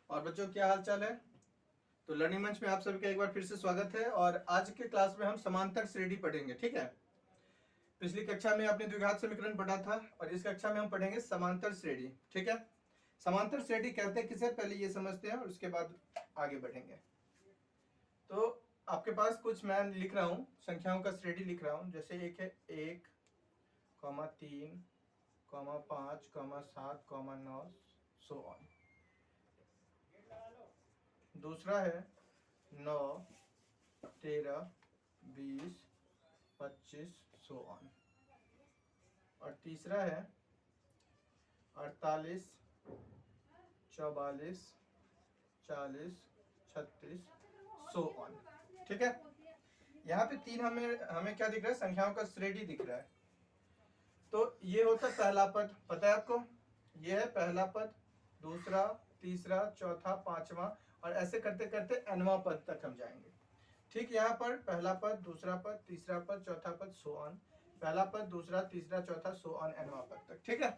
और बच्चों क्या हाल चाल है। तो लर्निंग मंच में आप सभी का एक बार फिर से स्वागत है। और आज के क्लास में हम समांतर श्रेणी पढ़ेंगे। ठीक है, पिछली कक्षा में आपने द्विघात समीकरण पढ़ा था और इस कक्षा में हम पढ़ेंगे समांतर श्रेणी। ठीक है, समांतर श्रेणी कहते हैं किसे, पहले ये समझते हैं और उसके बाद आगे बढ़ेंगे। तो आपके पास कुछ मैं लिख रहा हूँ, संख्याओं का श्रेणी लिख रहा हूँ। जैसे एक है 1, 3, 5, 7, 9 सो ऑन। दूसरा है 9, 13, 20, 25 सो ऑन। और तीसरा है 48, 44, 40, 36 सो ऑन। ठीक है, यहाँ पे तीन हमें क्या दिख रहा है, संख्याओं का श्रेणी दिख रहा है। तो ये होता है पहला पद, पता है आपको, ये है पहला पद, दूसरा, तीसरा, चौथा, पांचवा और ऐसे करते करते एनवा पद तक हम जाएंगे। ठीक, यहाँ पर पहला पद, दूसरा पद, तीसरा पद, चौथा पद सो ऑन, पहला पद, दूसरा, तीसरा, चौथा सो ऑन एनवा पद तक। ठीक है,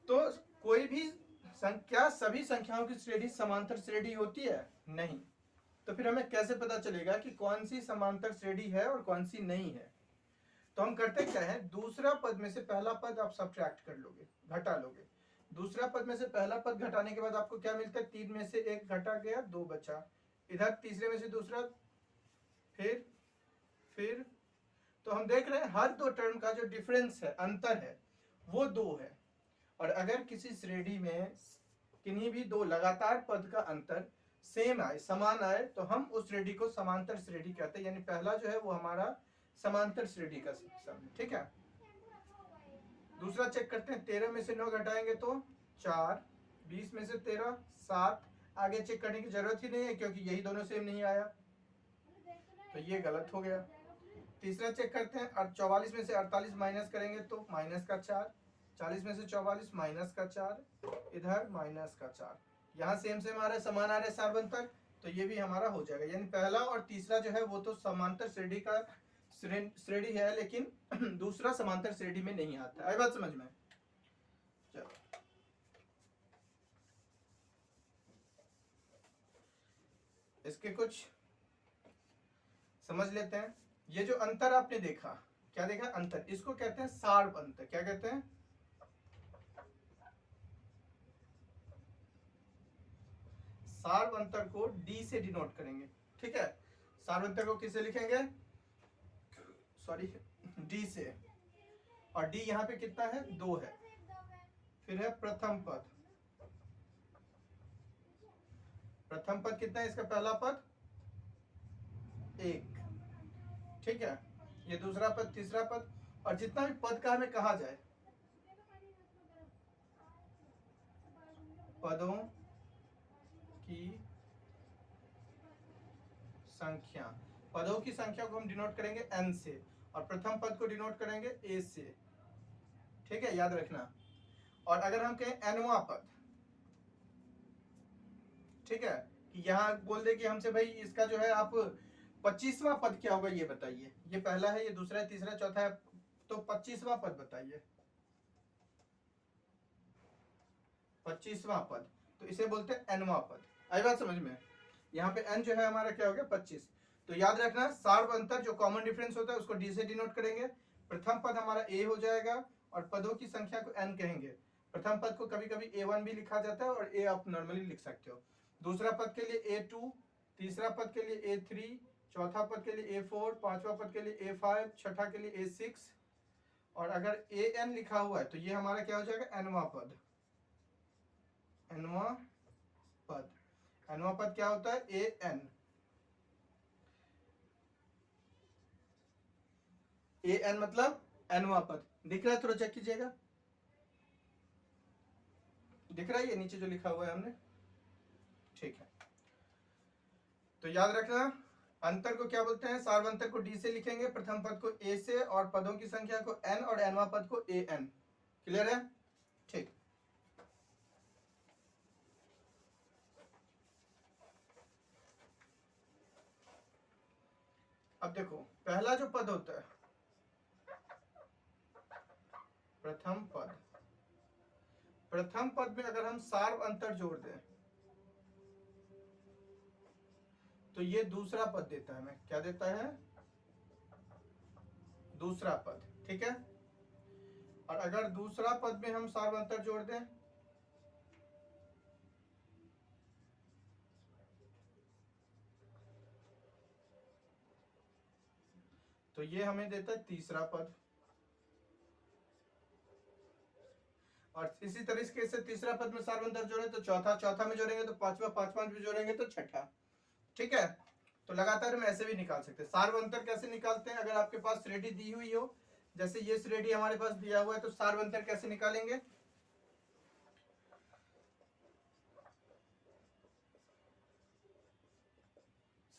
तो कोई भी संख्या, सभी संख्याओं की श्रेणी समांतर श्रेणी होती है? नहीं। तो फिर हमें कैसे पता चलेगा कि कौन सी समांतर श्रेणी है और कौन सी नहीं है? तो हम करते क्या है, दूसरा पद में से पहला पद आप सब्ट्रैक्ट कर लोगे, घटा लोगे। दूसरा पद में से पहला पद घटाने के बाद आपको क्या मिलता है, 3 में से 1 घटा गया, 2 बचा। इधर तीसरे में से दूसरा, फिर तो हम देख रहे हैं हर दो टर्म का जो डिफरेंस है, अंतर है, वो 2 है। और अगर किसी श्रेणी में किन्हीं भी दो लगातार पद का अंतर सेम आए, समान आए, तो हम उस श्रेणी को समांतर श्रेणी कहते हैं। यानी पहला जो है वो हमारा समांतर श्रेणी का सम। ठीक है, दूसरा चेक करते हैं, 13 में से 9 घटाएंगे तो 4, 20 में से 13 7। आगे चेक करने की जरूरत ही नहीं है क्योंकि यही दोनों सेम नहीं आया, तो ये गलत हो गया। तीसरा चेक करते हैं, 44 में से 48 माइनस करेंगे तो माइनस का 4, 40 में से 44 माइनस का 4, इधर माइनस का 4। यहाँ सेम सेम आ रहा है, समान आ रहा है सार्वंतर, तो ये भी हमारा हो जाएगा। यानी पहला और तीसरा जो है वो तो समांतर श्रेणी का श्रेणी है, लेकिन दूसरा समांतर श्रेणी में नहीं आता। आई बात समझ में? चलो, इसके कुछ समझ लेते हैं। ये जो अंतर आपने देखा, क्या देखा, अंतर, इसको कहते हैं सार्व अंतर। क्या कहते हैं? सार्व अंतर को डी से डिनोट करेंगे। ठीक है, सार्व अंतर को किससे लिखेंगे, सॉरी, डी से। और डी यहाँ पे कितना है, 2 है। फिर है प्रथम पद, प्रथम पद कितना है, इसका पहला पद 1। ठीक है, ये दूसरा पद, तीसरा पद, और जितना भी पद का हमें कहा जाए, पदों की संख्या, पदों की संख्या को हम डिनोट करेंगे n से और प्रथम पद को डिनोट करेंगे a से। ठीक है, याद रखना। और अगर हम कहें nवां पद, ठीक है, कि यहाँ बोल दे कि हमसे भाई इसका जो है आप 25वां पद क्या होगा ये बताइए, ये पहला है, ये दूसरा है, तीसरा, चौथा है, तो 25वां पद बताइए, 25वां पद, तो इसे बोलते हैं nवां पद। आई बात समझ में? यहाँ पे n जो है हमारा क्या हो गया, 25। तो याद रखना, सार्व अंतर जो कॉमन डिफरेंस होता है उसको d से डिनोट करेंगे। प्रथम पद हमारा a हो जाएगा और पदों की संख्या को n कहेंगे। प्रथम पद को कभी कभी a1 भी लिखा जाता है और a आप नॉर्मली लिख सकते हो। दूसरा पद के लिए a2, तीसरा पद के लिए a3, चौथा पद के लिए a4, पांचवा पद के लिए a5, छठा के लिए a6, और अगर an लिखा हुआ है तो ये हमारा क्या हो जाएगा, nवां पद। nवां पद, nवां पद क्या होता है, an। an मतलब nवां पद। दिख रहा है, थोड़ा चेक कीजिएगा, दिख रहा है ये नीचे जो लिखा हुआ है हमने? ठीक है, तो याद रखना, अंतर को क्या बोलते हैं, सार्वंतर को डी से लिखेंगे, प्रथम पद को a से और पदों की संख्या को n और nवां पद को an। क्लियर है? ठीक, अब देखो, पहला जो पद होता है, प्रथम पद, प्रथम पद में अगर हम सार्व अंतर जोड़ दें तो ये दूसरा पद देता है, हमें क्या देता है, दूसरा पद, ठीक है। और अगर दूसरा पद में हम सार्व अंतर जोड़ दें तो ये हमें देता है तीसरा पद। और इसी तरीके से तीसरा पद में सार्व अंतर जोड़े तो चौथा, चौथा में जोड़ेंगे तो पांचवा, पांचवा में जोड़ेंगे तो छठा, ठीक है। तो लगातार हम ऐसे भी निकाल सकते हैं। सार्व अंतर कैसे निकालते हैं, अगर आपके पास श्रेणी दी हुई हो, जैसे ये श्रेणी हमारे पास दिया हुआ है, तो सार्व अंतर कैसे निकालेंगे,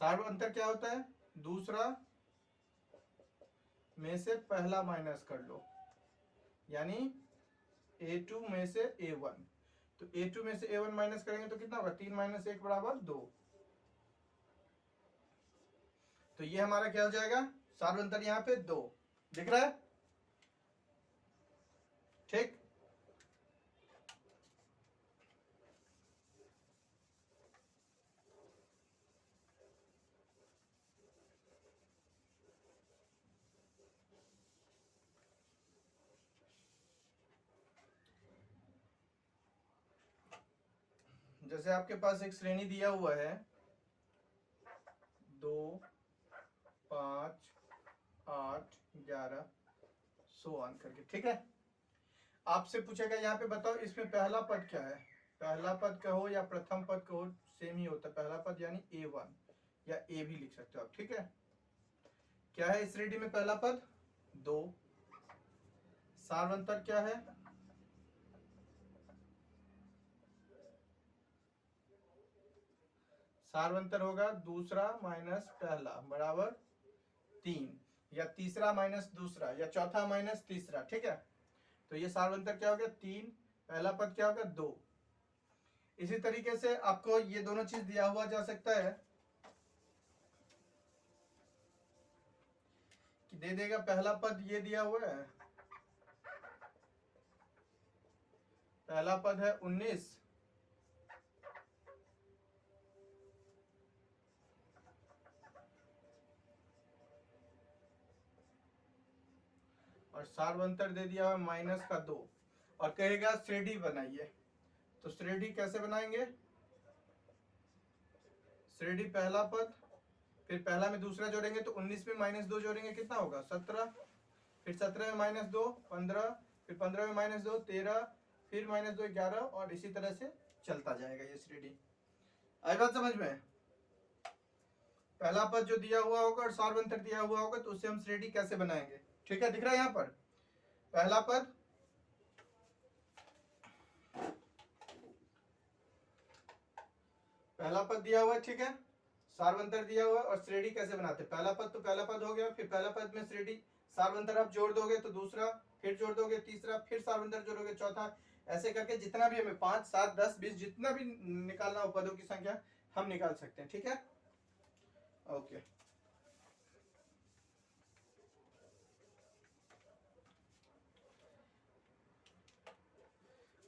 सार्व अंतर क्या होता है, दूसरा में से पहला माइनस कर लो, यानी A2 में से A1। तो A2 में से A1 माइनस करेंगे तो कितना होगा, 3 माइनस 1 बराबर 2। तो ये हमारा क्या हो जाएगा, सार्व अंतर यहाँ पे 2 दिख रहा है, ठीक। जैसे आपके पास एक श्रेणी दिया हुआ है 2, 5, 8, 11 सो ऑन करके, ठीक है। आपसे पूछेगा यहाँ पे बताओ इसमें पहला पद क्या है, पहला पद कहो या प्रथम पद कहो सेम ही होता है, पहला पद यानी A1 या A भी लिख सकते हो आप, ठीक है। क्या है इस श्रेणी में पहला पद 2, सार्व अंतर क्या है, सार्व अंतर होगा दूसरा माइनस पहला बराबर 3, या तीसरा माइनस दूसरा, या चौथा माइनस तीसरा, ठीक है। तो ये सार्व अंतर क्या हो गया 3, पहला पद क्या होगा 2। इसी तरीके से आपको ये दोनों चीज दिया हुआ जा सकता है कि दे देगा पहला पद ये दिया हुआ है, पहला पद है 19 और सार्व अंतर दे दिया हुआ माइनस का 2 और कहेगा श्रेणी बनाइए। तो श्रेणी कैसे बनाएंगे, श्रेणी पहला पद फिर पहला में दूसरा जोड़ेंगे तो 19 में माइनस 2 जोड़ेंगे कितना होगा 17, फिर 17 में माइनस 2 15, फिर 15 में माइनस 2 13, फिर माइनस 2 11 और इसी तरह से चलता जाएगा ये श्रेणी। आई बात समझ में, पहला पद जो दिया हुआ होगा और सार्व अंतर दिया हुआ होगा तो उससे हम श्रेणी कैसे बनाएंगे, ठीक है। दिख रहा है यहाँ पर पहला पद, पहला पद दिया हुआ है, ठीक है, सार्व अंतर दिया हुआ है और श्रेणी कैसे बनाते हैं, पहला पद तो पहला पद हो गया, फिर पहला पद में श्रेणी सार्व अंतर आप जोड़ दोगे तो दूसरा, फिर जोड़ दोगे तीसरा, फिर सार्व अंतर जोड़ोगे चौथा, ऐसे करके जितना भी हमें 5, 7, 10, 20 जितना भी निकालना हो पदों की संख्या हम निकाल सकते हैं, ठीक है। ओके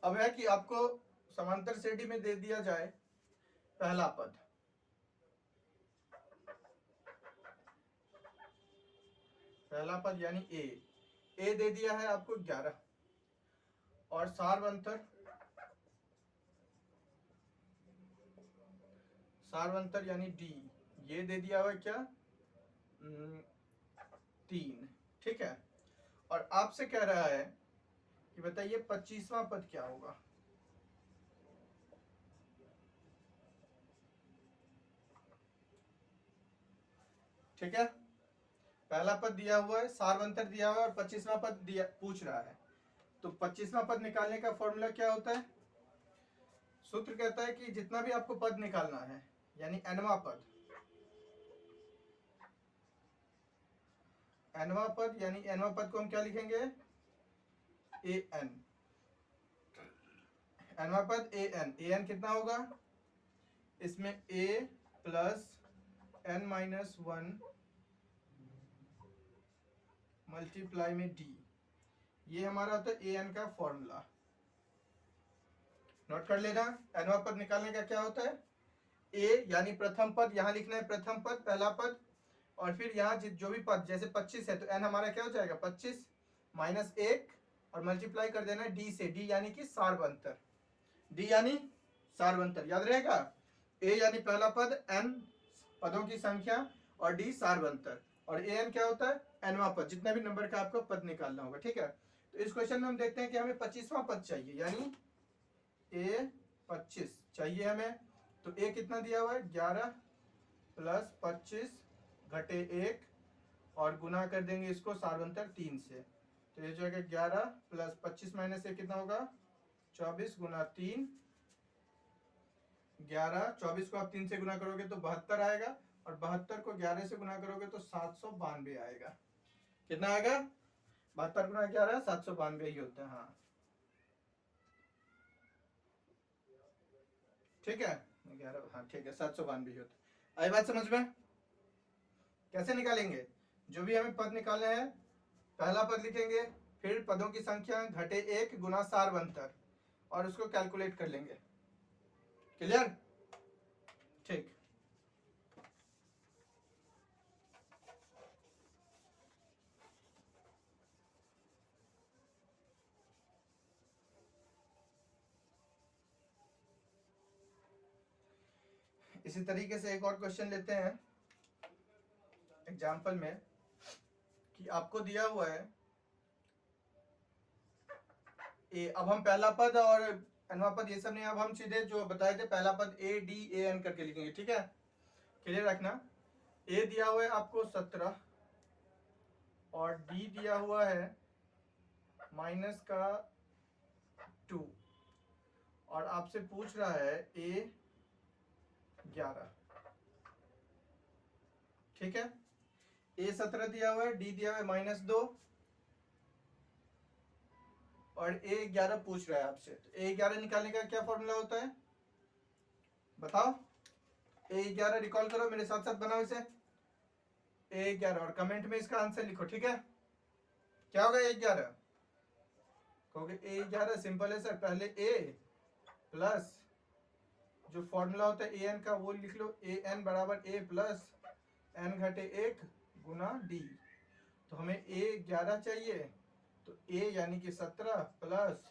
अब है कि आपको समांतर श्रेणी में दे दिया जाए पहला पद, पहला पद यानी ए दे दिया है आपको 11 और सार्व अंतर, सार्व अंतर यानी डी ये दे दिया हुआ क्या 3, ठीक है। और आपसे कह रहा है कि बताइए 25वां पद क्या होगा, ठीक है। पहला पद दिया हुआ है, सार्व अंतर दिया हुआ है और 25वां पद दिया पूछ रहा है। तो 25वां पद निकालने का फॉर्मूला क्या होता है, सूत्र कहता है कि जितना भी आपको पद निकालना है यानी nवां पद, nवां पद यानी nवां पद को हम क्या लिखेंगे an, nवां पद an कितना होगा इसमें a plus n minus 1 multiply में d, ये हमारा होता है an का फॉर्मूला। नोट कर लेना। nवां पद निकालने का क्या होता है, a यानी प्रथम पद, यहाँ लिखना है प्रथम पद पहला पद, और फिर यहाँ जो भी पद, जैसे 25 है तो n हमारा क्या हो जाएगा 25 माइनस 1 और मल्टीप्लाई कर देना है d से, d यानी कि सार्वंतर, d यानी सार्वंतर, याद रहेगा। a यानी पहला पद, n पदों की संख्या और d सार्वंतर, और an क्या होता है nवां पद, जितना भी नंबर का आपको पद निकालना होगा, ठीक है। तो इस क्वेश्चन में हम देखते हैं कि हमें 25वां पद चाहिए, यानी a 25 चाहिए हमें। तो a कितना दिया हुआ है 11 प्लस 25 घटे 1 और गुना कर देंगे इसको सार्वंतर 3 से, तो ये जो है 11 प्लस 25 माइनस 1 कितना होगा 24 गुना 3, 11, 24 को आप 3 से गुना करोगे तो 72 आएगा, और 72 को 11 से गुना करोगे तो 792 आएगा। कितना आएगा 72 गुना 11 792 ही होता है, हाँ ठीक है 11, हाँ ठीक है 792 ही होता है। आई बात समझ में। कैसे निकालेंगे, जो भी हमें पद निकालने हैं, पहला पद लिखेंगे, फिर पदों की संख्या घटे 1 गुना सार्वंतर, और उसको कैलकुलेट कर लेंगे। क्लियर, ठीक। इसी तरीके से एक और क्वेश्चन लेते हैं एग्जाम्पल में, कि आपको दिया हुआ है ए, अब हम पहला पद और nवां पद ये सब नहीं, अब हम सीधे जो बताए थे पहला पद a d a n करके लिखेंगे, ठीक है। क्लियर रखना, a दिया हुआ है आपको 17 और d दिया हुआ है माइनस का 2, और आपसे पूछ रहा है a 11, ठीक है। a 17 दिया हुआ है, d दिया हुआ है -2 और a 11 पूछ रहा है आपसे, तो a 11 निकालने का क्या फॉर्मूला होता है बताओ। a 11 रिकॉल करो मेरे साथ साथ, बनाओ इसे a 11 और कमेंट में इसका आंसर लिखो, ठीक है। क्या होगा a 11, कहोगे a 11 सिंपल है सर, पहले a प्लस जो फॉर्मूला होता है an का वो लिख लो, an बराबर a प्लस n घटे 1 गुना d। तो हमें a 11 चाहिए, तो a यानी कि 17 प्लस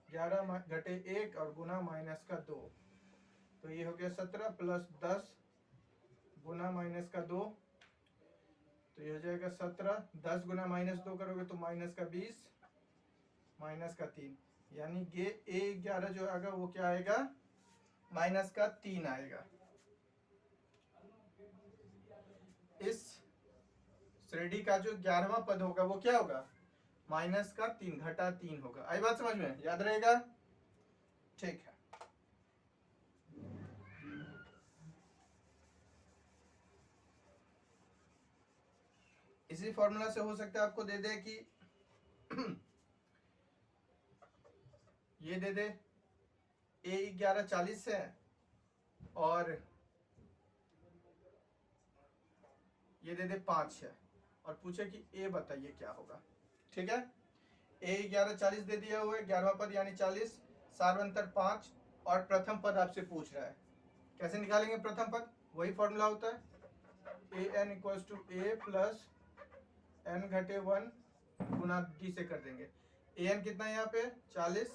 11 घटे 1 और गुना माइनस का 2, तो ये हो गया 17 प्लस 10 गुना माइनस का 2, तो ये हो जाएगा 17, 10 गुना -2 करोगे तो माइनस का 20 माइनस का 3, यानी ये a 11 जो आएगा वो क्या आएगा माइनस का 3 आएगा। इस श्रेणी का जो 11वां पद होगा वो क्या होगा माइनस का 3 घटा 3 होगा। आई बात समझ में, याद रहेगा, ठीक है। इसी फॉर्मूला से हो सकता है आपको दे दे कि ये दे दे a 11 40 है और ये दे दे 5 है, और पूछे कि a बताइए क्या होगा, ठीक है। a 11 40 दे दिया हुआ है, 11वां पद यानी 40, सार्वंतर 5, और प्रथम पद आपसे पूछ रहा है। कैसे निकालेंगे प्रथम पद, वही फॉर्मूला होता है an equals to a plus n घटे 1 गुना d से कर देंगे। an कितना है यहाँ पे 40,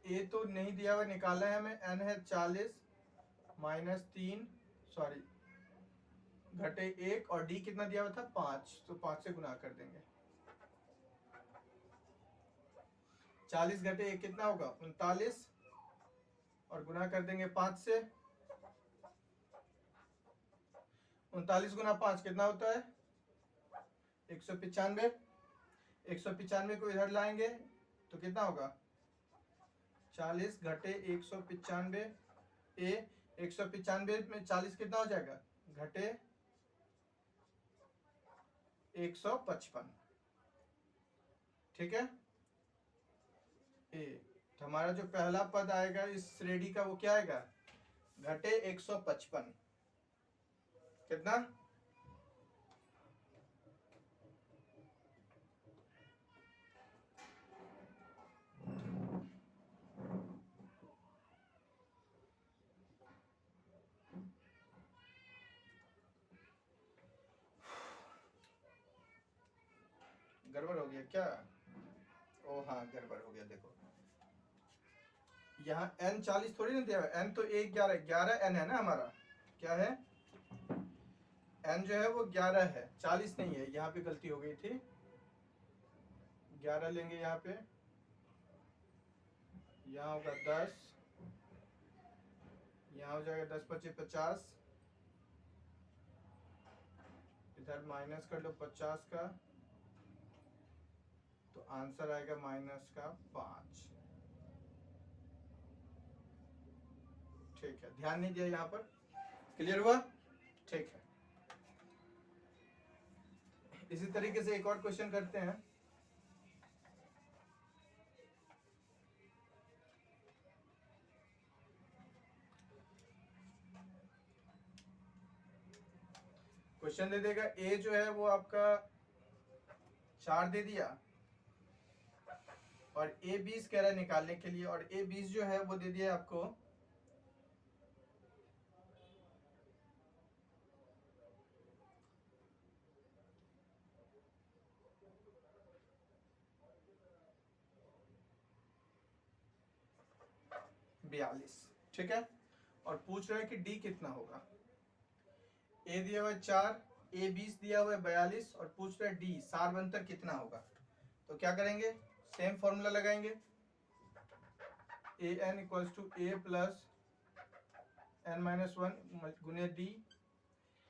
a तो नहीं दिया हुआ निकालना है हमें, n है 40 माइनस 3 सॉरी घटे 1, और d कितना दिया हुआ था 5, तो 5 से गुना कर देंगे। 40 घटे 1 कितना होगा 39, और गुना कर देंगे 5 से। 39 गुना 5 कितना होता है 195, 195 को इधर लाएंगे तो कितना होगा 40 घटे 195, ए 195 में 40 कितना हो जाएगा घटे 155, ठीक है। ए तो हमारा जो पहला पद आएगा इस श्रेणी का वो क्या आएगा घटे 155, कितना गड़बड़ हो गया क्या? ओ हाँ गड़बड़ हो गया। देखो यहाँ n 40 थोड़ी ना दिया हुआ, n तो 1 11 n है ना हमारा, क्या है n जो है वो 11 है, 40 नहीं है। यहाँ पे गलती हो गई थी, 11 लेंगे यहाँ पे, यहाँ होगा 10, यहाँ हो जाएगा 10 25 50, इधर माइनस कर लो 50 का, तो आंसर आएगा माइनस का 5। ठीक है, ध्यान नहीं दिया यहाँ पर, क्लियर हुआ? ठीक है, इसी तरीके से एक और क्वेश्चन करते हैं। क्वेश्चन दे देगा ए जो है वो आपका 4 दे दिया, और ए 20 कह रहा है निकालने के लिए, और ए 20 जो है वो दे दिया आपको 42। ठीक है, और पूछ रहा है कि डी कितना होगा। ए दिया हुआ है 4, ए 20 दिया हुआ है 42, और पूछ रहा है डी सार्वंतर कितना होगा। तो क्या करेंगे, सेम फॉर्मूला लगाएंगे, A N equals to A plus N minus 1 गुने डी।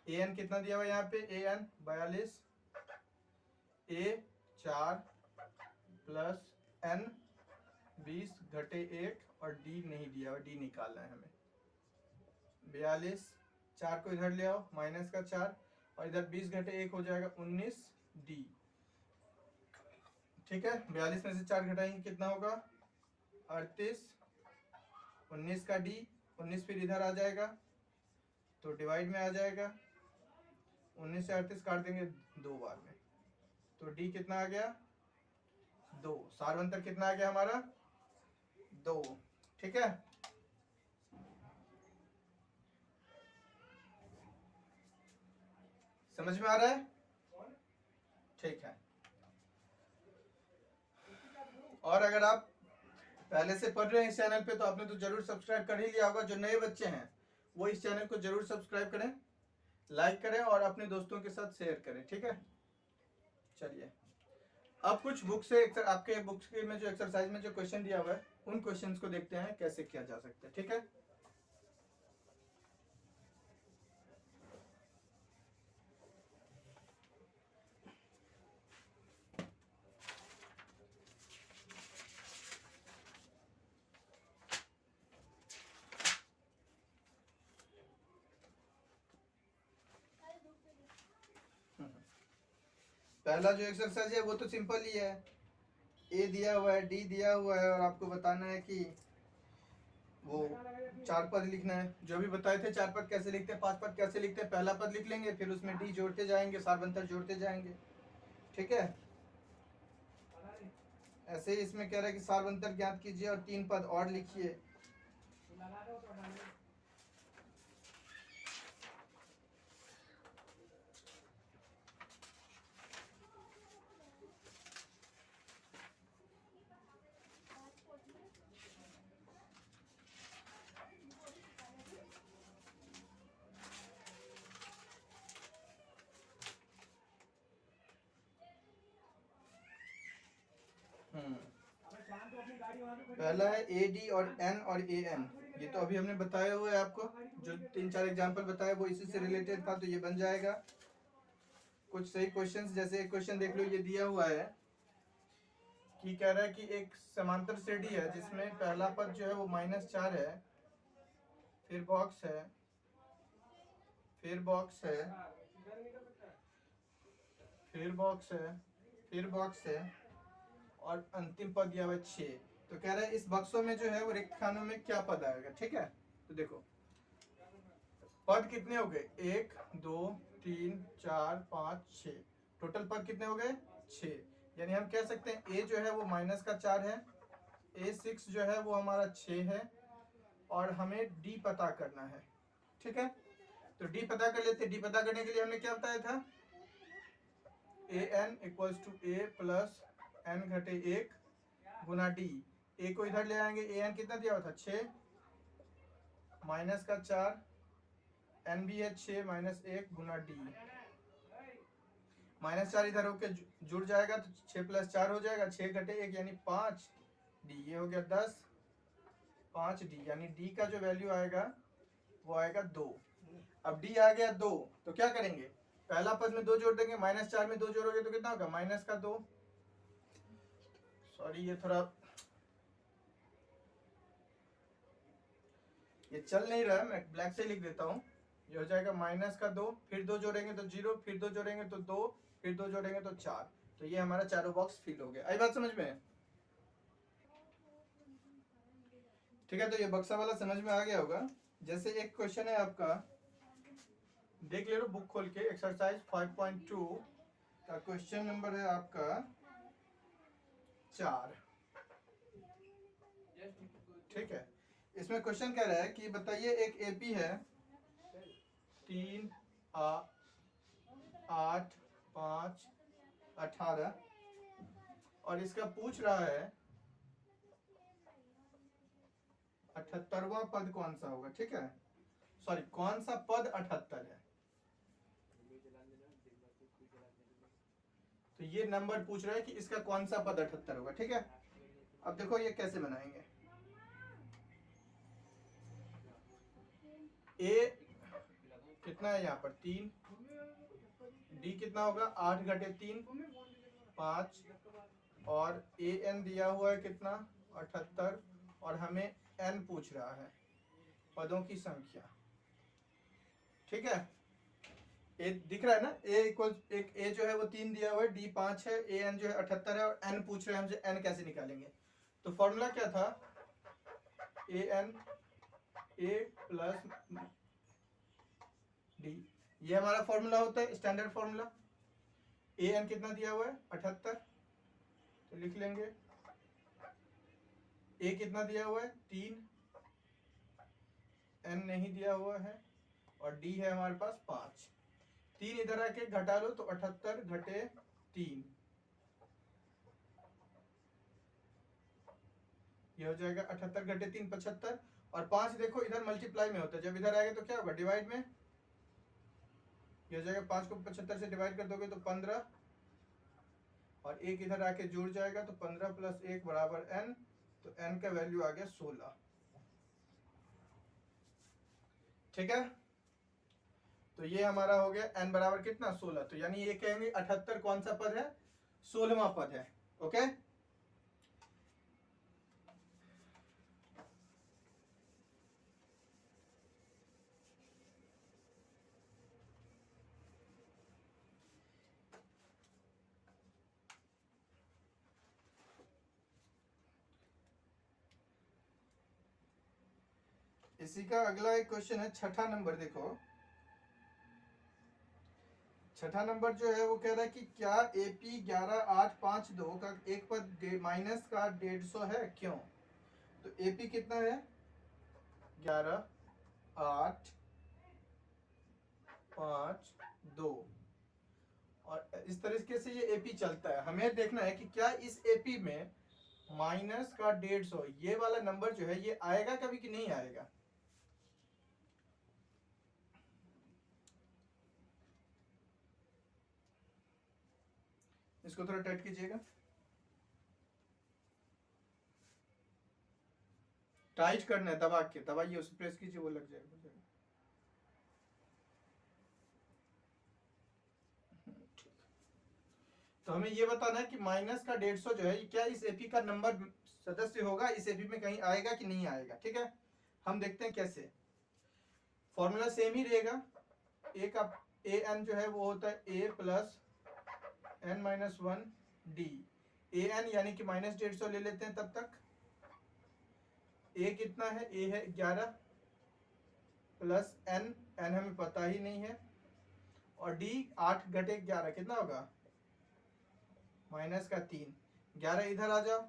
ए एन कितना दिया हुआ है यहाँ पे, A N 42, A 4 plus N 20 घटे 1, और डी नहीं दिया हुआ, डी निकालना है हमें। 42, 4 को इधर ले आओ, माइनस का 4, और इधर 20 घटे 1 हो जाएगा 19 डी। ठीक है, 42 में से 4 घटाएंगे कितना होगा 38, 19 का डी, 19 फिर इधर आ जाएगा तो डिवाइड में आ जाएगा, 19 से 38 काट देंगे 2 बार में, तो डी कितना आ गया 2। सार्वंतर कितना आ गया हमारा 2। ठीक है, समझ में आ रहा है? ठीक है, और अगर आप पहले से पढ़ रहे हैं इस चैनल पे तो आपने तो जरूर सब्सक्राइब कर ही लिया होगा। जो नए बच्चे हैं वो इस चैनल को जरूर सब्सक्राइब करें, लाइक करें और अपने दोस्तों के साथ शेयर करें। ठीक है, चलिए अब कुछ बुक से आपके बुक्स के में जो एक्सरसाइज में जो क्वेश्चन दिया हुआ है उन क्वेश्चंस को देखते हैं कैसे किया जा सकता है। ठीक है, पहला जो एक्सरसाइज है वो तो सिंपल ही है, ए दिया हुआ है, डी दिया हुआ है, और आपको बताना है कि वो 4 पद लिखना है। जो भी बताए थे 4 पद कैसे लिखते हैं, 5 पद कैसे लिखते हैं, पहला पद लिख लेंगे, फिर उसमें डी जोड़ते जाएंगे, सार्वंतर जोड़ते जाएंगे। ठीक है, ऐसे ही इसमें कह रहा है कि सार्वंतर ज्ञात कीजिए और 3 पद और लिखिए। पहला है ए डी और एन और ए एन, ये तो अभी हमने बताया हुआ है आपको, जो 3-4 एग्जाम्पल बताया वो इसी से रिलेटेड था, तो ये बन जाएगा। कुछ सही क्वेश्चंस, जैसे एक क्वेश्चन देख लो, ये दिया हुआ है कि कह रहा है कि एक समांतर श्रेणी है जिसमें पहला पद जो है वो -4 है, फिर बॉक्स है, फिर बॉक्स है, फिर बॉक्स है, फिर बॉक्स है, और अंतिम पद दिया हुआ है 6। तो कह रहा है इस बक्सों में जो है वो रिक्त खानों में क्या पद आएगा। ठीक है, तो देखो पद कितने हो गए, 1 2 3 4 5 6, टोटल पद कितने हो गए 6। यानी हम कह सकते हैं ए जो है वो -4 है, A6 जो है वो हमारा 6 है, और हमें डी पता करना है। ठीक है, तो डी पता कर लेते। डी पता करने के लिए हमने क्या बताया था, A N equals to A plus N घटे 1 गुना डी। ए को इधर ले आएंगे, ए एन कितना दिया हुआ था 6 माइनस का 4, एन भी है 6 माइनस 1 गुना डी। -4 इधर होके जुड़ जाएगा तो 6 + 4 हो जाएगा, 6 घटे 1 यानी 5 डी। ये हो गया 10 5 डी, यानी डी का जो वैल्यू आएगा वो आएगा 2। अब डी आ गया 2 तो क्या करेंगे, पहला पद में 2 जोड़ देंगे, -4 में 2 जोड़ोगे तो कितना होगा -2। सॉरी ये थोड़ा ये चल नहीं रहा है, मैं ब्लैक से लिख देता हूँ। ये हो जाएगा -2, फिर 2 जोड़ेंगे तो 0, फिर 2 जोड़ेंगे तो 2, फिर 2 जोड़ेंगे तो 4। तो ये हमारा चारों बॉक्स फिल हो गया। आई बात समझ में? ठीक है, तो ये बक्सा वाला समझ में आ गया होगा। जैसे एक क्वेश्चन है आपका, देख ले लो बुक खोल के, एक्सरसाइज 5.2 का क्वेश्चन नंबर है आपका 4। ठीक है, इसमें क्वेश्चन कह रहा है कि बताइए एक एपी है 3 8 5 18 और इसका पूछ रहा है 78वां पद कौन सा होगा। ठीक है, सॉरी कौन सा पद 78 है। तो ये नंबर पूछ रहा है कि इसका कौन सा पद 78 होगा। ठीक है, अब देखो ये कैसे बनाएंगे। ए कितना है यहाँ पर 3, डी कितना होगा 8 घटे 3 5, और ए एन दिया हुआ है कितना 78, और हमें एन पूछ रहा है पदों की संख्या। ठीक है, ए दिख रहा है ना, ए इक्वल एक ए जो है वो 3 दिया हुआ है, डी 5 है, ए एन जो है 78 है, और एन पूछ रहे हैं हमसे, एन कैसे निकालेंगे। तो फॉर्मूला क्या था, A N A plus D, ये हमारा फॉर्मूला होता है स्टैंडर्ड फॉर्मूला। ए एन कितना दिया हुआ है 78, तो लिख लेंगे। ए कितना दिया हुआ है 3, एन नहीं दिया हुआ है, और डी है हमारे पास 5। 3 इधर आके घटा लो तो 78 घटे 3, ये हो जाएगा 78 घटे 3 75, और 5 देखो इधर मल्टीप्लाई में होता है, जब इधर आएगा तो क्या होगा डिवाइड में, ये हो जाएगा 5 को 75 से डिवाइड कर दोगे तो 15, और 1 इधर आके जुड़ जाएगा तो 15 + 1 बराबर n, तो n का वैल्यू आ गया 16। ठीक है, तो ये हमारा हो गया n बराबर कितना 16। तो यानी ये कहेंगे 78 कौन सा पद है 16वां पद है। ओके, इसी का अगला एक क्वेश्चन है 6ठा नंबर। देखो 6ठा नंबर जो है वो कह रहा है कि क्या एपी 11852 का एक पद माइनस का 150 है, क्यों। तो एपी कितना है 11 8 5 2, और इस तरीके से ये एपी चलता है। हमें देखना है कि क्या इस एपी में माइनस का 150 ये वाला नंबर जो है ये आएगा कभी कि नहीं आएगा। इसको थोड़ा टाइट कीजिएगा, टाइट करना है, दबा के दबाइए, उसे प्रेस कीजिए, वो लग जाएगा। तो हमें ये बताना है कि माइनस का 150 जो है क्या इस एपी का नंबर सदस्य होगा, इस एपी में कहीं आएगा कि नहीं आएगा। ठीक है, हम देखते हैं कैसे। फॉर्मूला सेम ही रहेगा, ए का ए एन जो है वो होता है ए plus n - 1 D. A N यानी कि -150 ले लेते हैं तब तक। ए कितना है, ए है 11 प्लस n, n हमें पता ही नहीं है, और डी 8 घटे 11 कितना होगा -3। 11 इधर आ जाओ,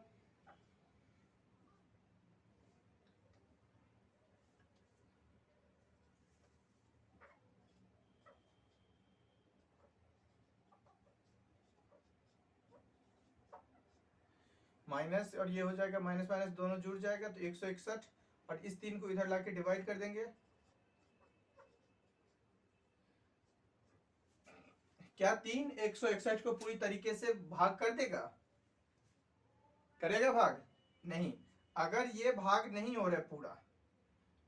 माइनस और ये हो जाएगा माइनस माइनस दोनों जुड़ जाएगा तो 161 और इस 3 को इधर लाके डिवाइड कर देंगे। क्या 3 161 को पूरी तरीके से भाग कर देगा? करेगा भाग? नहीं। अगर ये भाग नहीं हो रहा है पूरा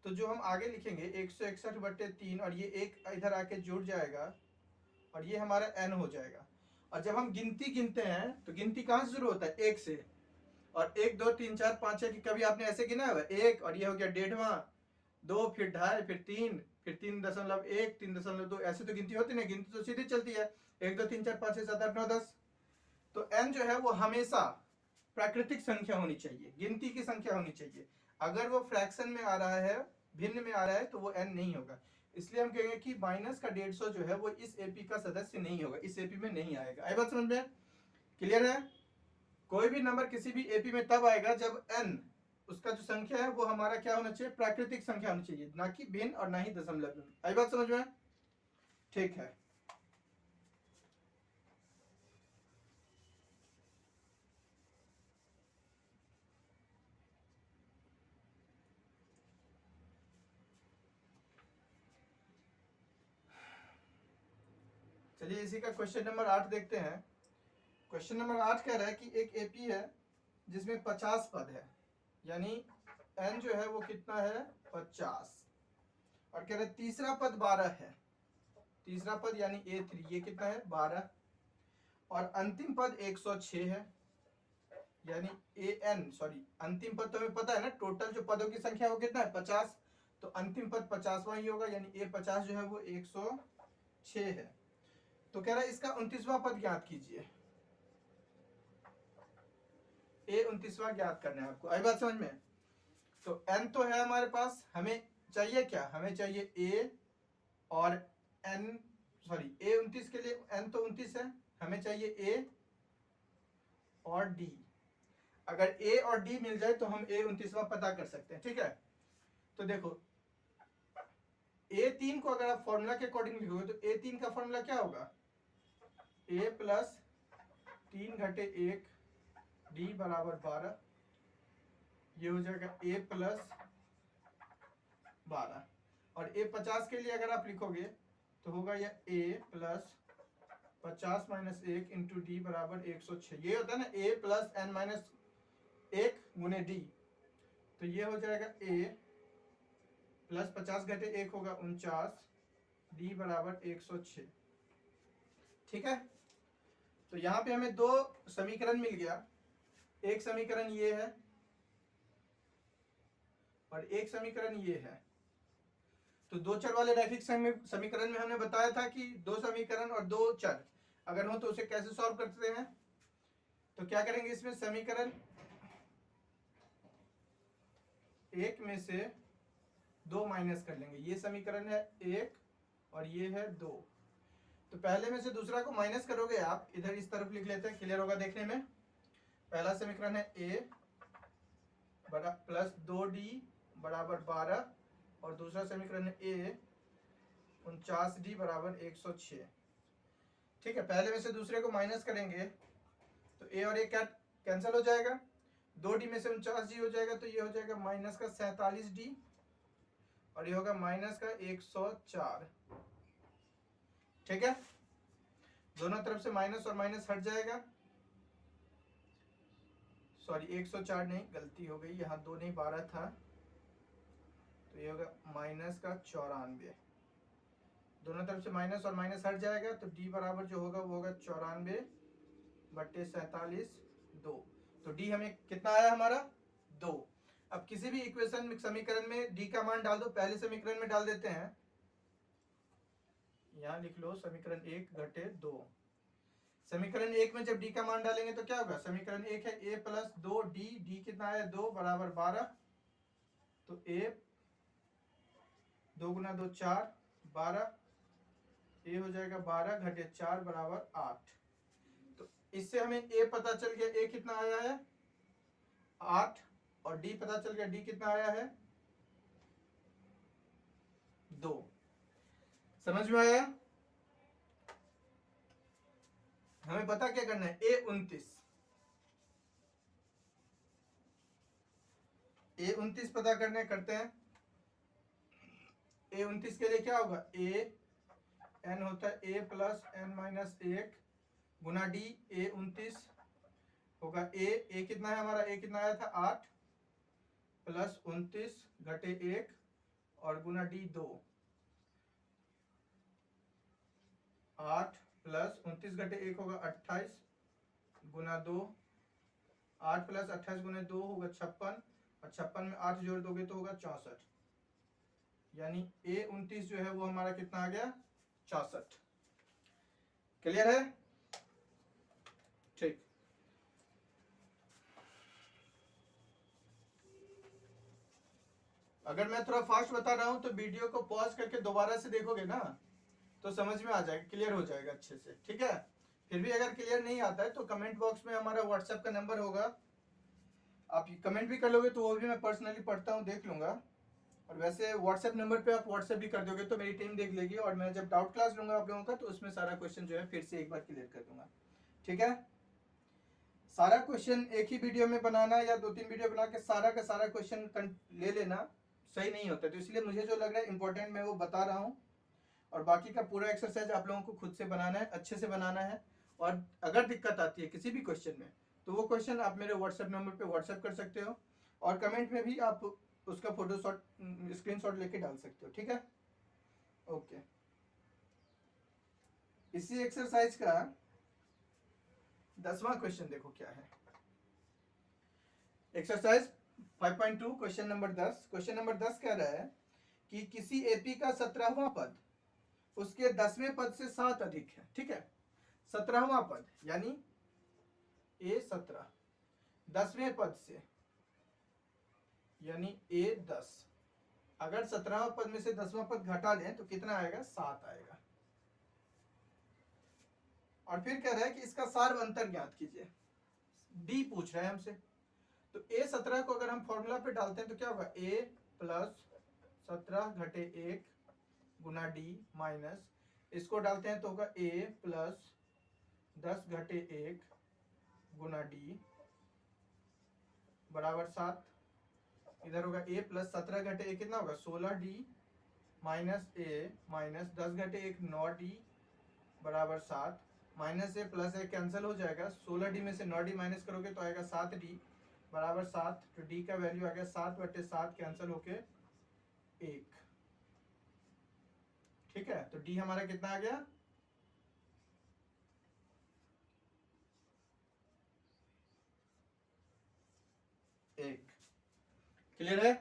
तो जो हम आगे लिखेंगे 161/3 और ये एक इधर आके जुड़ जाएगा और ये हमारा n हो जाएगा। और जब हम गिनती गिनते हैं तो गिनती कहाँ से शुरू होता है? 1 से। और 1 2 3 4 5 6 की कभी आपने ऐसे गिना है? 1 और ये हो गया 1.5, 2 फिर 2.5 फिर 3 फिर 3.1 3.2, ऐसे तो गिनती होती नहीं, गिनती तो सीधी चलती है 1 2 3 4 5 6 7 8 9 10। तो n जो है वो हमेशा प्राकृतिक संख्या होनी चाहिए, गिनती की संख्या होनी चाहिए। अगर वो फ्रैक्शन में आ रहा है, भिन्न में आ रहा है तो वो n नहीं होगा। इसलिए हम कहेंगे कि माइनस का 150 जो है वो इस एपी का सदस्य नहीं होगा, इस एपी में नहीं आएगा। आई बात समझ में? क्लियर है? कोई भी नंबर किसी भी एपी में तब आएगा जब n उसका जो संख्या है वो हमारा क्या होना चाहिए? प्राकृतिक संख्या होनी चाहिए, ना कि भिन्न और ना ही दशमलव। आई बात समझ में? ठीक है। चलिए इसी का क्वेश्चन नंबर 8 देखते हैं। क्वेश्चन नंबर 8 कह रहा है कि एक एपी है जिसमें 50 पद है, यानी n जो है वो कितना है? 50। और कह रहे तीसरा पद 12 है, तीसरा पद यानी A3 ये कितना है? 12। और अंतिम पद 106 है, यानी अंतिम पद तो हमें पता है ना, टोटल जो पदों की संख्या वो कितना है? 50। तो अंतिम पद 50वां ही होगा, यानी A50 जो है वो 106 है। तो कह रहा है इसका 29वां पद ज्ञात कीजिए। A29वां ज्ञात करना है आपको। आई बात समझ में? तो n तो है हमारे पास, हमें चाहिए क्या? हमें चाहिए A और n, A29 के लिए n तो 29 है, हमें चाहिए A और D। अगर A और D मिल जाए तो हम A29वां पता कर सकते हैं। ठीक है, तो देखो A3 को अगर आप फॉर्मूला के अकॉर्डिंग लिखोगे तो A3 का फॉर्मूला क्या होगा? A प्लस 3 घटे 1 D बराबर 12, ये हो जाएगा A प्लस 12। और A50 के लिए अगर आप लिखोगे तो होगा यह A plus 50 minus 1 into D बराबर 106। ये होता है ना A प्लस n माइनस 1 गुने D, तो ये हो जाएगा A प्लस 50 घटे 1 होगा 49, D बराबर 106। ठीक है, तो यहाँ पे हमें दो समीकरण मिल गया। एक समीकरण ये है और एक समीकरण ये है। तो दो चर वाले रैखिक समीकरण में हमने बताया था कि दो समीकरण और दो चर अगर हो तो उसे कैसे सॉल्व करते हैं। तो क्या करेंगे, इसमें समीकरण एक में से दो माइनस कर लेंगे। ये समीकरण है एक और ये है दो। तो पहले में से दूसरा को माइनस करोगे आप, इधर इस तरफ लिख लेते हैं, क्लियर होगा देखने में। पहला समीकरण है a बड़ा प्लस 2d बराबर 12 और दूसरा समीकरण है a 49d बराबर 106। ठीक है, पहले में से दूसरे को माइनस करेंगे तो a और a क्या कैंसिल हो जाएगा, 2d में से 49d हो जाएगा, तो ये हो जाएगा माइनस का 47d और ये होगा माइनस का 104। ठीक है, दोनों तरफ से माइनस और माइनस हट जाएगा। 104 नहीं, गलती हो गई, यहाँ 2 नहीं 12 था, तो ये होगा माइनस का 94। दोनों तरफ से माइनस और माइनस हट जाएगा तो d बराबर जो होगा वो होगा 94 बट्टे 47 2। तो d हमें कितना आया हमारा? 2। अब किसी भी इक्वेशन में समीकरण में d का मान डाल दो। पहले समीकरण में डाल देते हैं, यहाँ लिख लो समीकरण 1 घटे 2। समीकरण 1 में जब d का मान डालेंगे तो क्या होगा? समीकरण 1 है a प्लस 2d, d कितना है? 2 बराबर 12, तो a 2 गुना 2 4 12, a हो जाएगा 12 घटे 4 बराबर 8। तो इससे हमें a पता चल गया, a कितना आया है? 8, और d पता चल गया, d कितना आया है? 2। समझ में आया? हमें पता क्या करना है? A29 A29 पता करते हैं। A29 के लिए क्या होगा, A n होता है A plus n-1 Guna D। A29 होगा A कितना है हमारा, A कितना आया था 8 प्लस 29 घटे 1 और गुना D 2। 8 प्लस 29 घटे 1 होगा 28 गुना 2। 8 प्लस 28 गुना 2 होगा 56 और 56 में 8 जोड़ दोगे तो होगा 64। यानी A29 जो है वो हमारा कितना आ गया, 64। क्लियर है? ठीक। अगर मैं थोड़ा फास्ट बता रहा हूं तो वीडियो को पॉज करके दोबारा से देखोगे ना तो समझ में आ जाएगा, क्लियर हो जाएगा अच्छे से। ठीक है, फिर भी अगर क्लियर नहीं आता है तो कमेंट बॉक्स में हमारा व्हाट्सएप का नंबर होगा, आप कमेंट भी कर लोगे तो वो भी मैं पर्सनली पढ़ता हूँ, देख लूंगा। और वैसे व्हाट्सएप नंबर पे आप व्हाट्सएप भी कर दोगे तो मेरी टीम देख लेगी और मैं जब डाउट क्लास लूंगा आप लोगों का तो उसमें सारा क्वेश्चन जो है फिर से एक बार क्लियर कर दूंगा। ठीक है, सारा क्वेश्चन एक ही वीडियो में बनाना या 2-3 वीडियो बना के सारा का सारा क्वेश्चन ले लेना सही नहीं होता, तो इसलिए मुझे जो लग रहा है इंपॉर्टेंट मैं वो बता रहा हूँ और बाकी का पूरा एक्सरसाइज आप लोगों को खुद से बनाना है, अच्छे से बनाना है। और अगर दिक्कत आती है किसी भी क्वेश्चन में तो वो क्वेश्चन आप मेरे व्हाट्सएप नंबर पे व्हाट्सएप कर सकते हो और कमेंट में भी आप उसका फोटो शॉट स्क्रीनशॉट लेके डाल सकते हो। ठीक है, ओके। इसी एक्सरसाइज का 10वां क्वेश्चन देखो क्या है। Exercise 5.2 question number 10। Question number 10 कह रहा है कि किसी एपी का 17वां पद उसके 10वें पद से 7 अधिक है। ठीक है, 17वां पद यानी A17 10वें पद से यानी A10, अगर 17वां पद में से 10वां पद घटा लें तो कितना आएगा, 7 आएगा। और फिर कह रहा है कि इसका सार्व अंतर ज्ञात कीजिए, डी पूछ रहा है हमसे। तो A17 को अगर हम फॉर्मूला पे डालते हैं तो क्या होगा, A प्लस 17 घटे 1 गुना डी माइनस इसको डालते हैं तो होगा A प्लस 10 घटे 1 गुना डी बराबर 7। इधर होगा A प्लस 17 घटे 1 कितना होगा, 16D माइनस A माइनस 10 घटे 1 9D बराबर 7। Minus A plus A cancel हो जाएगा, 16D में से 9D माइनस करोगे तो आएगा 7D बराबर 7। तो D का वैल्यू आ गया 7 बटे 7 कैंसिल होके 1। ठीक है, तो D हमारा कितना आ गया, 1। क्लियर है?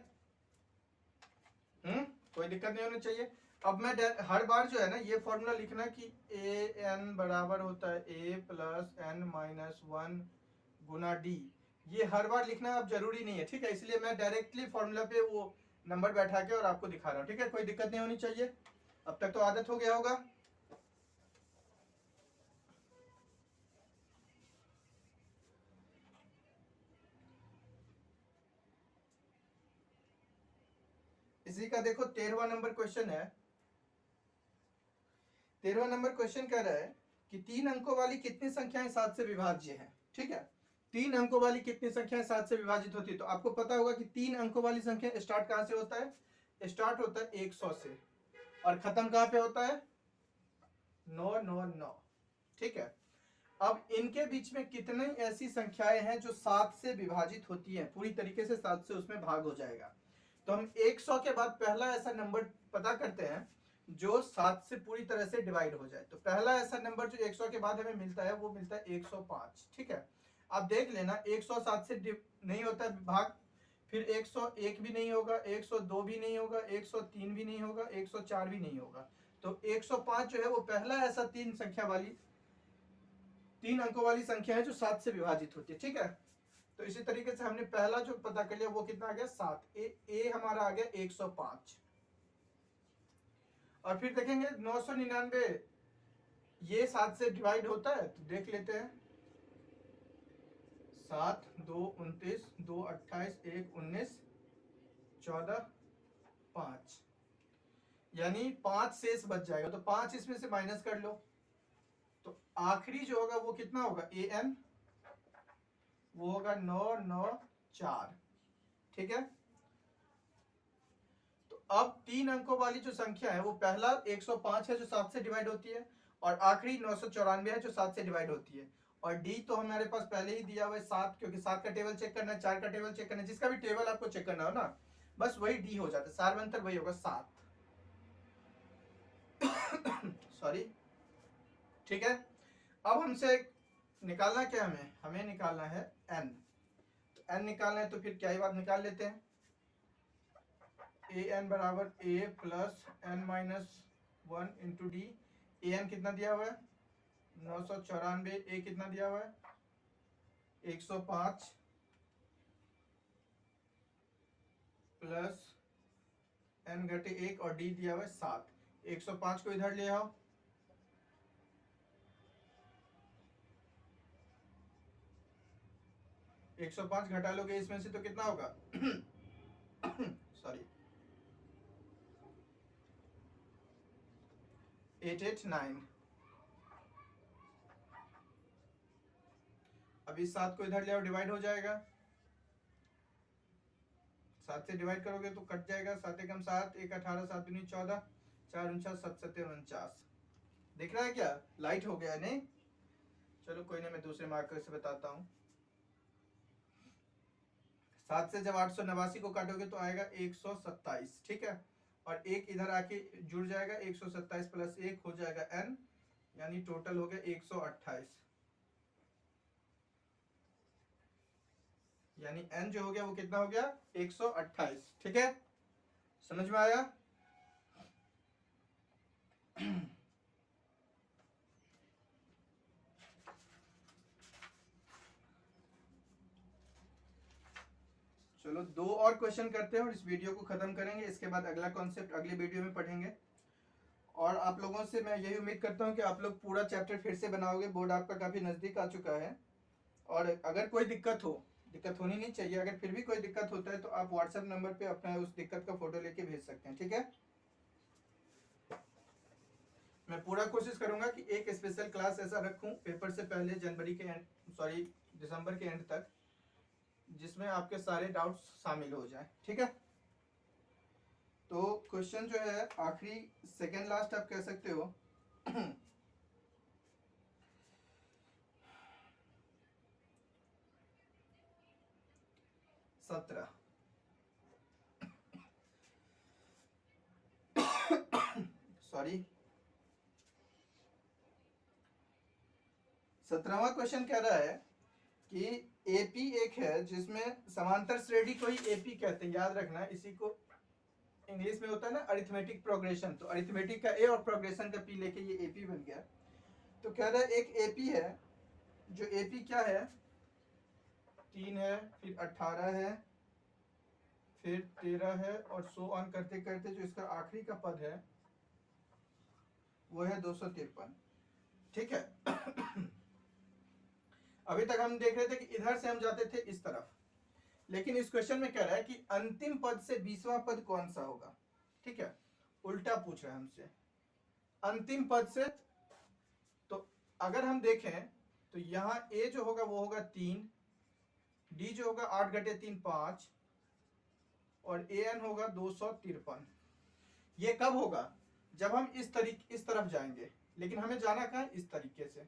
कोई दिक्कत नहीं होनी चाहिए। अब मैं हर बार जो है ना ये फॉर्मूला लिखना कि A n बराबर होता है A plus n minus 1 Guna D, ये हर बार लिखना अब जरूरी नहीं है। ठीक है, इसलिए मैं डायरेक्टली फॉर्मूला पे वो नंबर बैठा के और आपको दिखा रहा हूँ। ठीक है, कोई दिक्कत नहीं होनी चाहिए, अब तक तो आदत हो गया होगा। इसी का देखो 13वां नंबर क्वेश्चन है। 13वां नंबर क्वेश्चन कह रहा है कि 3 अंकों वाली कितनी संख्याएं 7 से विभाज्य है। ठीक है, 3 अंकों वाली कितनी संख्याएं 7 से विभाजित होती है, तो आपको पता होगा कि 3 अंकों वाली संख्या स्टार्ट कहां से होता है, स्टार्ट होता है 100 से और खत्म कहां पे होता है, 999। ठीक है, अब इनके बीच में कितनी ऐसी संख्याएं हैं जो 7 से विभाजित होती हैं, पूरी तरीके से 7 से उसमें भाग हो जाएगा। तो हम 100 के बाद पहला ऐसा नंबर पता करते हैं जो 7 से पूरी तरह से डिवाइड हो जाए। तो पहला ऐसा नंबर जो 100 के बाद हमें मिलता है वो मिलता है 105। ठीक है, आप देख लेना 107 से नहीं होता भाग, फिर 101 भी नहीं होगा, 102 भी नहीं होगा, 103 भी नहीं होगा, 104 भी नहीं होगा। तो 105 जो है वो पहला ऐसा 3 संख्या वाली 3 अंकों वाली संख्या है जो 7 से विभाजित होती है। ठीक है, तो इसी तरीके से हमने पहला जो पता कर लिया वो कितना आ गया, 7। ए हमारा आ गया 105। और फिर देखेंगे 999 ये 7 से डिवाइड होता है, तो देख लेते हैं। 7 2 29 2 28 1 19 14 5, यानी 5 शेष बच जाएगा, तो 5 इसमें से माइनस कर लो तो आखिरी जो होगा वो कितना होगा, an वो होगा 994। ठीक है, अब 3 अंकों वाली जो संख्या है वो पहला 105 है जो 7 से डिवाइड होती है, और आखिरी 994 है जो 7 से डिवाइड होती है। और डी तो हमारे पास पहले ही दिया हुआ है 7, क्योंकि 7 का टेबल चेक करना है, 4 का टेबल चेक करना है, जिसका भी टेबल आपको चेक करना हो ना, बस वही डी हो जाता है, सार्वंतर वही होगा 7। सॉरी, ठीक है। अब हमसे निकालना क्या, हमें निकालना है n। तो n निकालना है तो फिर क्या ही बात निकाल लेते हैं, ए एन बराबर A plus N minus 1 into D. A N कितना दिया हुआ है 994, ए कितना दिया हुआ है 105 प्लस एन घटे 1 और डी दिया हुआ है 7। 105 को इधर ले आओ, एक 105 घटा लोगे इसमें से तो कितना होगा सॉरी 889। अभी 7 को इधर ले आओ, डिवाइड हो जाएगा, 7 से डिवाइड करोगे तो कट जाएगा, 7 एकम 7, 1 18, 7 दूनी 14, 4 49, 7 7 49। दिख रहा है क्या, लाइट हो गया नहीं? चलो कोई नहीं, मैं दूसरे मार्कर से बताता हूँ। 7 से जब 889 को काटोगे तो आएगा 127, ठीक है। और एक इधर आके जुड़ जाएगा, 127 प्लस 1 हो जाएगा n, यानी टोटल हो गया 128, यानी n जो हो गया वो कितना हो गया 128, ठीक है। समझ में आया? चलो 2 और क्वेश्चन करते हैं और इस वीडियो को खत्म करेंगे। इसके बाद अगला कॉन्सेप्ट अगले वीडियो में पढ़ेंगे। और आप लोगों से मैं यही उम्मीद करता हूं कि आप लोग पूरा चैप्टर फिर से बनाओगे, बोर्ड आपका काफी नजदीक आ चुका है। और अगर कोई दिक्कत हो, दिक्कत होनी नहीं चाहिए, अगर फिर भी कोई दिक्कत होता है तो आप व्हाट्सएप नंबर पे अपना उस दिक्कत का फोटो लेके भेज सकते हैं, ठीक है। मैं पूरा कोशिश करूंगा कि एक स्पेशल क्लास ऐसा रखूं पेपर से पहले, जनवरी के एंड, सॉरी दिसंबर के एंड तक, जिसमें आपके सारे डाउट्स शामिल हो जाए, ठीक है। तो क्वेश्चन जो है आखिरी, सेकेंड लास्ट आप कह सकते हो 17, सॉरी 17वां क्वेश्चन कह रहा है कि एपी एक है जिसमें समांतर श्रेणी को ही एपी कहते हैं, याद रखना। इसी को इंग्लिश में होता है ना अरिथमेटिक प्रोग्रेशन, तो अरिथमेटिक का ए और प्रोग्रेशन का पी लेके ये एपी बन गया। तो कह रहा है एक एपी है, जो एपी क्या है 3 है, फिर 18 है, फिर 13 है, और सो ऑन करते करते जो इसका आखिरी का पद है वो है 253, ठीक है। अभी तक हम देख रहे थे कि इधर से हम जाते थे इस तरफ, लेकिन इस क्वेश्चन में कह रहा है कि अंतिम पद से 20वां पद कौन सा होगा, ठीक है। उल्टा पूछ रहा है हमसे अंतिम पद से। तो अगर हम देखें तो यहां ए जो होगा वो होगा 3, डी जो होगा 8 घटे 3 5, और ए एन होगा 253। ये कब होगा, जब हम इस तरफ जाएंगे, लेकिन हमें जाना कहाँ इस तरीके से।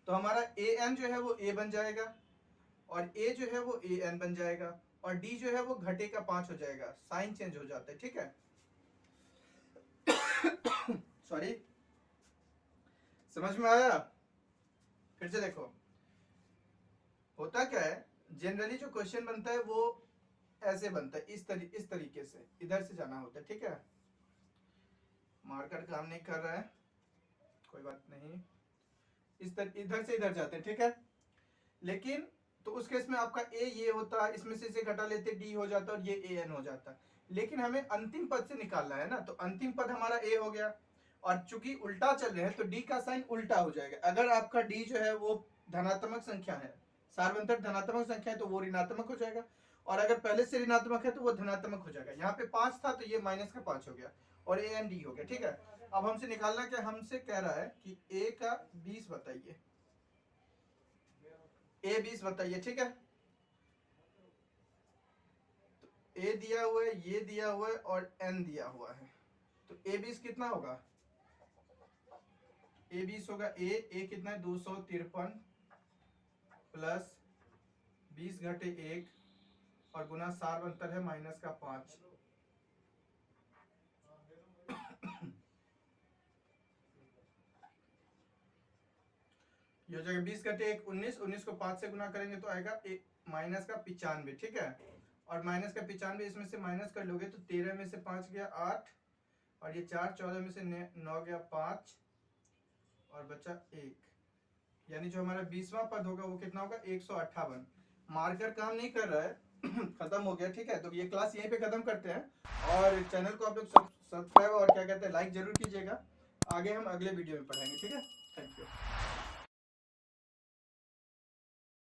तो हमारा ए एन जो है वो ए बन जाएगा, और ए जो है वो ए एन बन जाएगा, और डी जो है वो घटे का 5 हो जाएगा, साइन चेंज हो जाता है, ठीक है। सॉरी, समझ में आया? फिर से देखो, होता क्या है, जनरली जो क्वेश्चन बनता है वो ऐसे बनता है, इस तरीके से इधर से जाना होता है, ठीक है। मार्कर काम नहीं कर रहा है, कोई बात नहीं, इधर से इधर जाते हैं, ठीक है। लेकिन तो उस केस में आपका ए ये होता है, इसमें से इसे घटा लेते डी हो जाता है, और ये ए एन हो जाता है। लेकिन हमें अंतिम पद से निकालना है ना, तो अंतिम पद हमारा ए हो गया, और चूंकि उल्टा चल रहे हैं तो डी का साइन उल्टा हो जाएगा। अगर आपका डी जो है वो धनात्मक संख्या है, सार्वंतर धनात्मक संख्या है, तो वो ऋणात्मक हो जाएगा, और अगर पहले से ऋणात्मक है तो वो धनात्मक हो जाएगा। यहाँ पे 5 था तो ये माइनस का 5 हो गया, और ए एन डी हो गया, ठीक है। अब हमसे निकालना क्या, हमसे कह रहा है कि ए का 20 बताइए, ए 20 बताइए, ठीक है। तो ए दिया हुआ है, ये दिया हुआ है और n दिया हुआ है, तो ए 20 कितना होगा? ए 20 होगा, ए कितना है 253 प्लस 20 घटे 1 और गुना सार अंतर है माइनस का 5। ये हो जाएगा 20 घटे 1 19, 19 को 5 से गुना करेंगे तो आएगा माइनस का 95, ठीक है। और माइनस का 95 इसमें से माइनस कर लोगे तो 13 में से 5 गया 8 और ये 4, 14 में से 9 गया 5 और बचा 1, यानी जो हमारा 20वां पद होगा वो कितना होगा? 158। मार्कर काम नहीं कर रहा है खत्म हो गया, ठीक है। तो ये क्लास यहीं पे खत्म करते हैं और चैनल को आप लोग सब्सक्राइब और क्या कहते हैं लाइक जरूर कीजिएगा। आगे हम अगले वीडियो में पढ़ाएंगे, ठीक है। Thank you.